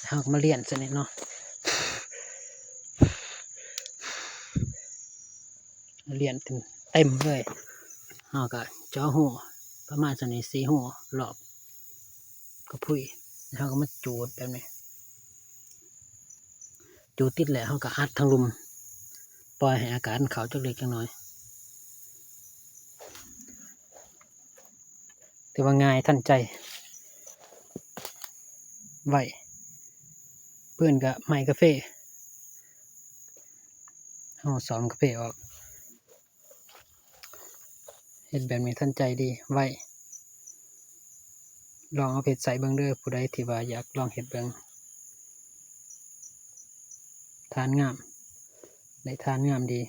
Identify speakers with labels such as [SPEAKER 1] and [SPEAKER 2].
[SPEAKER 1] เฮาก็มาเรียนซะนี่เนาะเรียนเต็มเลยเฮาก็เจาะหัวประมาณ4 หัวรอบก็พุ้ยเฮาก็มาจูดแบบนี้จูดติดแล้วเฮาก็อัดทางลุมปล่อยให้อากาศเข้าจักเล็กจักน้อยถือว่าง่ายทันใจไว้เพื่อนก็ไม้กาแฟเฮาซ้อมกาแฟออกเฮ็ดแบบนี้ทันใจดีไว้ลองเอาไปใส่เบิ่งเด้อผู้ใดที่ว่าอยากลองเฮ็ดเบิ่งทานงามได้ทานงามดี